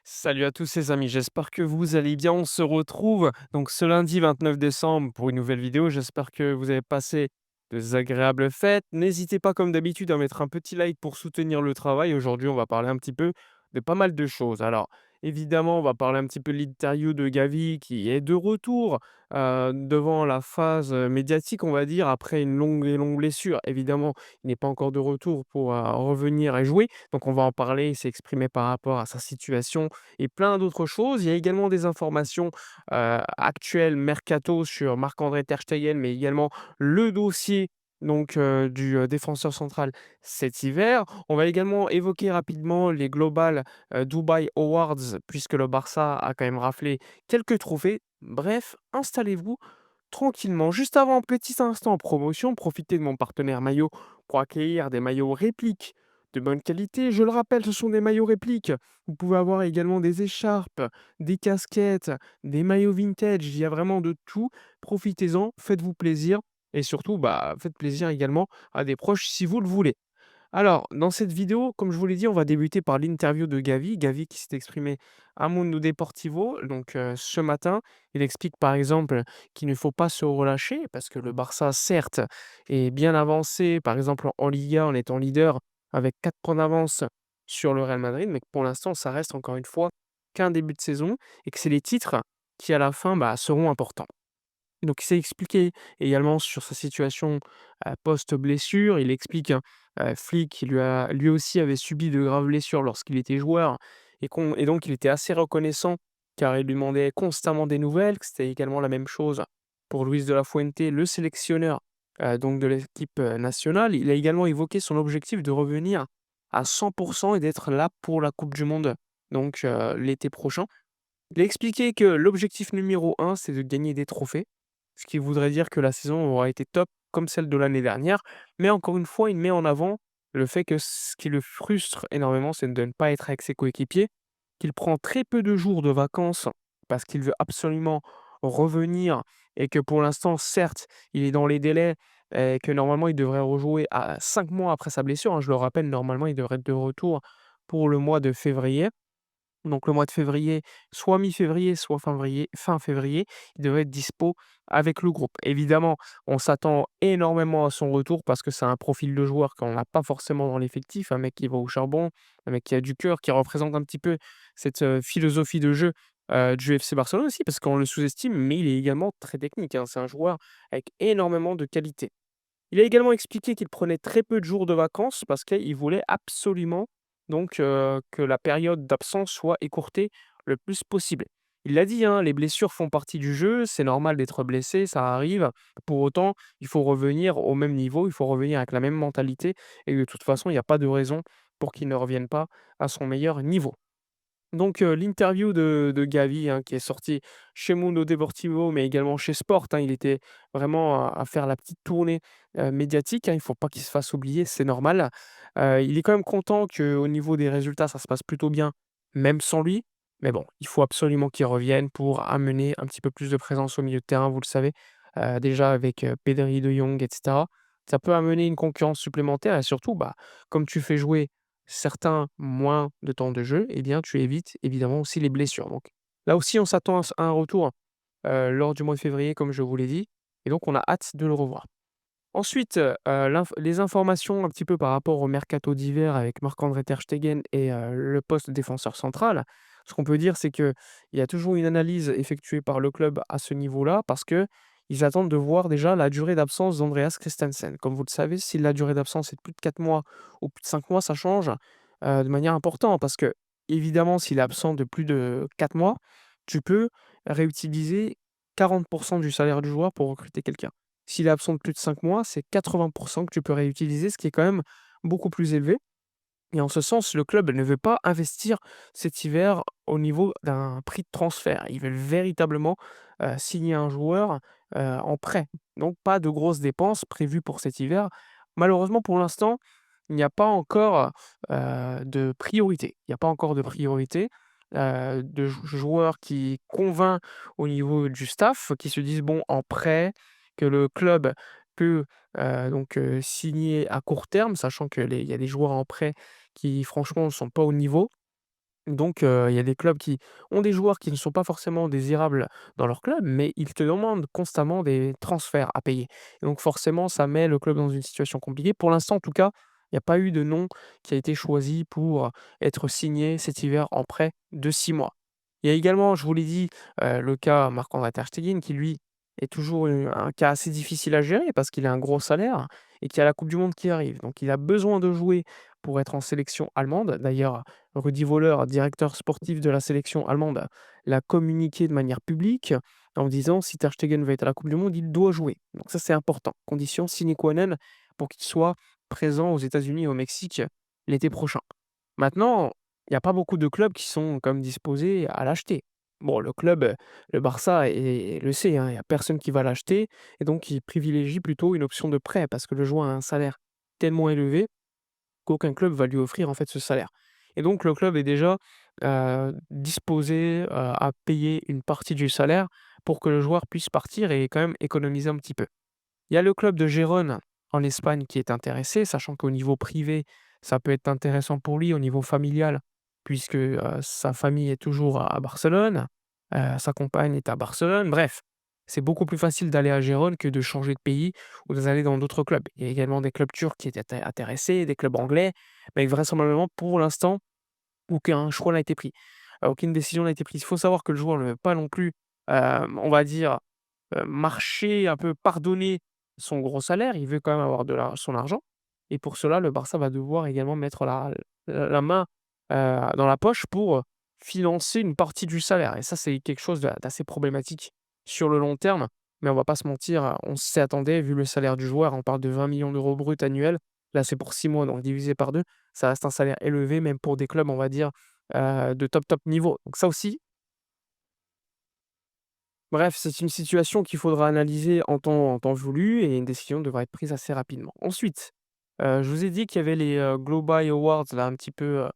Salut à tous les amis, j'espère que vous allez bien. On se retrouve donc ce lundi 29 décembre pour une nouvelle vidéo. J'espère que vous avez passé de agréables fêtes. N'hésitez pas comme d'habitude à mettre un petit like pour soutenir le travail. Aujourd'hui, on va parler un petit peu de pas mal de choses. Alors, évidemment, on va parler un petit peu de l'interview de Gavi qui est de retour devant la phase médiatique, on va dire, après une longue et longue blessure. Évidemment, il n'est pas encore de retour pour revenir et jouer. Donc, on va en parler. Il s'est exprimé par rapport à sa situation et plein d'autres choses. Il y a également des informations, actuelles mercato sur Marc-André ter Stegen, mais également le dossier donc du, défenseur central cet hiver. On va également évoquer rapidement les Global, Dubai Awards puisque le Barça a quand même raflé quelques trophées. Bref, installez-vous tranquillement. Juste avant, petit instant promotion, profitez de mon partenaire maillot pour accueillir des maillots répliques de bonne qualité. Je le rappelle, ce sont des maillots répliques. Vous pouvez avoir également des écharpes, des casquettes, des maillots vintage. Il y a vraiment de tout. Profitez-en, faites-vous plaisir et surtout, bah, faites plaisir également à des proches si vous le voulez. Alors, dans cette vidéo, comme je vous l'ai dit, on va débuter par l'interview de Gavi. Gavi qui s'est exprimé à Mundo Deportivo, donc ce matin. Il explique par exemple qu'il ne faut pas se relâcher parce que le Barça, certes, est bien avancé, par exemple en Liga, en étant leader avec 4 points d'avance sur le Real Madrid, mais que pour l'instant, ça reste encore une fois qu'un début de saison et que c'est les titres qui, à la fin, bah, seront importants. Donc il s'est expliqué également sur sa situation, post-blessure. Il explique, hein, Flick qui lui aussi avait subi de graves blessures lorsqu'il était joueur et donc il était assez reconnaissant car il lui demandait constamment des nouvelles, que c'était également la même chose pour Luis de la Fuente, le sélectionneur, donc de l'équipe, nationale. Il a également évoqué son objectif de revenir à 100 et d'être là pour la coupe du monde, donc l'été prochain. Il a expliqué que l'objectif numéro un, c'est de gagner des trophées, ce qui voudrait dire que la saison aura été top comme celle de l'année dernière. Mais encore une fois, il met en avant le fait que ce qui le frustre énormément, c'est de ne pas être avec ses coéquipiers, qu'il prend très peu de jours de vacances parce qu'il veut absolument revenir et que pour l'instant, certes, il est dans les délais et que normalement, il devrait rejouer à 5 mois après sa blessure, hein. Je le rappelle, normalement, il devrait être de retour pour le mois de février. Donc le mois de février, soit mi-février, soit fin février, il devrait être dispo avec le groupe. Évidemment, on s'attend énormément à son retour parce que c'est un profil de joueur qu'on n'a pas forcément dans l'effectif, un mec qui va au charbon, un mec qui a du cœur, qui représente un petit peu cette, philosophie de jeu, du FC Barcelone aussi parce qu'on le sous-estime, mais il est également très technique, hein. C'est un joueur avec énormément de qualité. Il a également expliqué qu'il prenait très peu de jours de vacances parce qu'il voulait absolument donc que la période d'absence soit écourtée le plus possible. Il l'a dit, hein, les blessures font partie du jeu, c'est normal d'être blessé, ça arrive. Pour autant, il faut revenir au même niveau, il faut revenir avec la même mentalité et de toute façon, il n'y a pas de raison pour qu'il ne revienne pas à son meilleur niveau. Donc, l'interview de Gavi, hein, qui est sortie chez Mundo Deportivo, mais également chez Sport, hein. Il était vraiment à faire la petite tournée, médiatique, hein. Il ne faut pas qu'il se fasse oublier, c'est normal. Il est quand même content qu'au niveau des résultats, ça se passe plutôt bien, même sans lui. Mais bon, il faut absolument qu'il revienne pour amener un petit peu plus de présence au milieu de terrain, vous le savez. Déjà avec, Pedri, De Jong et cetera. Ça peut amener une concurrence supplémentaire et surtout, bah, comme tu fais jouer certains moins de temps de jeu, eh bien, tu évites évidemment aussi les blessures. Donc là aussi, on s'attend à un retour, lors du mois de février, comme je vous l'ai dit et donc on a hâte de le revoir. Ensuite, les informations un petit peu par rapport au mercato d'hiver avec Marc-André ter Stegen et le poste de défenseur central. Ce qu'on peut dire, c'est qu'il y a toujours une analyse effectuée par le club à ce niveau-là parce qu'ils attendent de voir déjà la durée d'absence d'Andreas Christensen. Comme vous le savez, si la durée d'absence est de plus de 4 mois ou plus de 5 mois, ça change, de manière importante parce que évidemment, s'il est absent de plus de 4 mois, tu peux réutiliser 40 du salaire du joueur pour recruter quelqu'un. S'il est absent de plus de 5 mois, c'est 80 que tu peux réutiliser, ce qui est quand même beaucoup plus élevé et en ce sens, le club ne veut pas investir cet hiver au niveau d'un prix de transfert. Ils veulent véritablement, signer un joueur, en prêt. Donc pas de grosses dépenses prévues pour cet hiver. Malheureusement, pour l'instant, il n'y a pas encore, de priorité. Il n'y a pas encore de priorité, de joueurs qui convainc au niveau du staff, qui se disent: «Bon, en prêt, que le club peut, donc signer à court terme», sachant que les il y a des joueurs en prêt qui franchement ne sont pas au niveau. Donc, il y a des clubs qui ont des joueurs qui ne sont pas forcément désirables dans leur club, mais ils te demandent constamment des transferts à payer. Et donc forcément, ça met le club dans une situation compliquée. Pour l'instant, en tout cas, il n'y a pas eu de nom qui a été choisi pour être signé cet hiver en prêt de 6 mois. Il y a également, je vous l'ai dit, le cas Marc-André ter Stegen qui lui est toujours, un cas assez difficile à gérer parce qu'il a un gros salaire et qu'il y a la coupe du monde qui arrive. Donc il a besoin de jouer pour être en sélection allemande. D'ailleurs, Rudi Völler, directeur sportif de la sélection allemande, l'a communiqué de manière publique en disant: «Si ter Stegen veut être à la coupe du monde, il doit jouer». Donc ça, c'est important. Condition sine qua non pour qu'il soit présent aux États-Unis et au Mexique l'été prochain. Maintenant, il y a pas beaucoup de clubs qui sont comme disposés à l'acheter. Bon, le club, le Barça le sait, hein, il y a personne qui va l'acheter et donc il privilégie plutôt une option de prêt parce que le joueur a un salaire tellement élevé qu'aucun club va lui offrir, en fait, ce salaire. Et donc le club est déjà, disposé, à payer une partie du salaire pour que le joueur puisse partir et quand même économiser un petit peu. Il y a le club de Gérone en Espagne qui est intéressé, sachant qu'au niveau privé, ça peut être intéressant pour lui au niveau familial, puisque, sa famille est toujours à Barcelone, sa compagne est à Barcelone. Bref, c'est beaucoup plus facile d'aller à Gérone que de changer de pays ou d'aller dans d'autres clubs. Il y a également des clubs turcs qui étaient intéressés, des clubs anglais, mais vraisemblablement pour l'instant, aucun choix n'a été pris. Aucune décision n'a été prise. Il faut savoir que le joueur ne veut pas non plus, on va dire marcher, un peu pardonner son gros salaire, il veut quand même avoir de son argent et pour cela, le Barça va devoir également mettre la main, dans la poche pour financer une partie du salaire et ça, c'est quelque chose d'assez problématique sur le long terme. Mais on va pas se mentir, on s'y attendait vu le salaire du joueur, on parle de 20 millions d'euros bruts annuels. Là, c'est pour 6 mois, donc divisé par 2, ça reste un salaire élevé même pour des clubs, on va dire, de top niveau. Donc ça aussi, bref, c'est une situation qu'il faudra analyser en temps voulu et une décision devra être prise assez rapidement. Ensuite, je vous ai dit qu'il y avait les, Global Awards là un petit peu,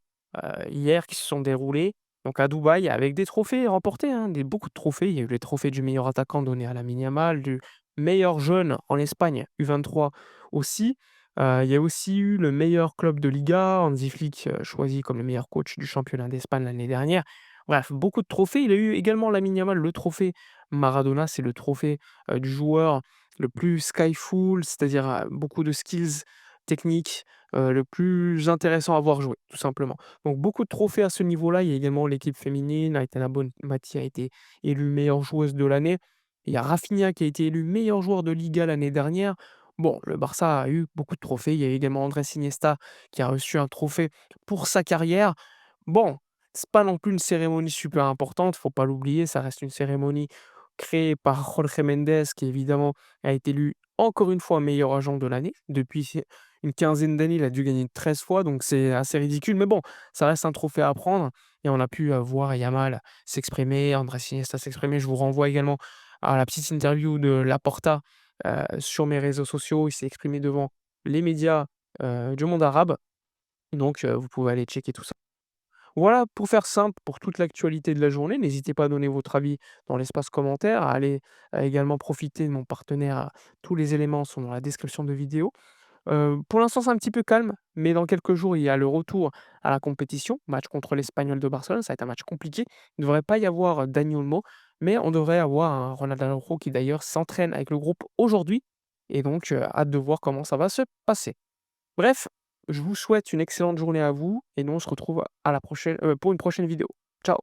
hier qui se sont déroulés, donc à Dubaï avec des trophées remportés, hein, beaucoup de trophées. Il y a eu les trophées du meilleur attaquant donné à Lamine Yamal, du meilleur jeune en Espagne, U23 aussi. Il y a aussi eu le meilleur club de Liga, Hansi Flick, choisi comme le meilleur coach du championnat d'Espagne l'année dernière. Bref, beaucoup de trophées. Il a eu également Lamine Yamal le trophée Maradona, c'est le trophée, du joueur le plus skyful, c'est-à-dire, beaucoup de skills techniques, le plus intéressant à voir jouer, tout simplement. Donc beaucoup de trophées à ce niveau-là. Il y a également l'équipe féminine, Aitana Bonmati a été élue meilleure joueuse de l'année. Il y a Rafinha qui a été élu meilleur joueur de Liga l'année dernière. Bon, le Barça a eu beaucoup de trophées. Il y a également Andrés Iniesta qui a reçu un trophée pour sa carrière. Bon, c'est pas non plus une cérémonie super importante, faut pas l'oublier, ça reste une cérémonie créé par Jorge Mendes, qui évidemment a été élu encore une fois meilleur agent de l'année. Depuis une quinzaine d'années, il a dû gagner 13 fois, donc c'est assez ridicule. Mais bon, ça reste un trophée à prendre. Et on a pu voir Yamal s'exprimer, Andrés Iniesta s'exprimer. Je vous renvoie également à la petite interview de Laporta sur mes réseaux sociaux. Il s'est exprimé devant les médias du monde arabe. Donc vous pouvez aller checker tout ça. Voilà, pour faire simple, pour toute l'actualité de la journée, n'hésitez pas à donner votre avis dans l'espace commentaire, à aller également profiter de mon partenaire. Tous les éléments sont dans la description de vidéo. Pour l'instant, c'est un petit peu calme, mais dans quelques jours, il y a le retour à la compétition, match contre l'Espagnol de Barcelone. Ça va être un match compliqué. Il ne devrait pas y avoir Dani Olmo, mais on devrait avoir un Ronald Araujo qui d'ailleurs s'entraîne avec le groupe aujourd'hui. Et donc, hâte de voir comment ça va se passer. Bref, je vous souhaite une excellente journée à vous et nous on se retrouve à la prochaine, pour une prochaine vidéo. Ciao.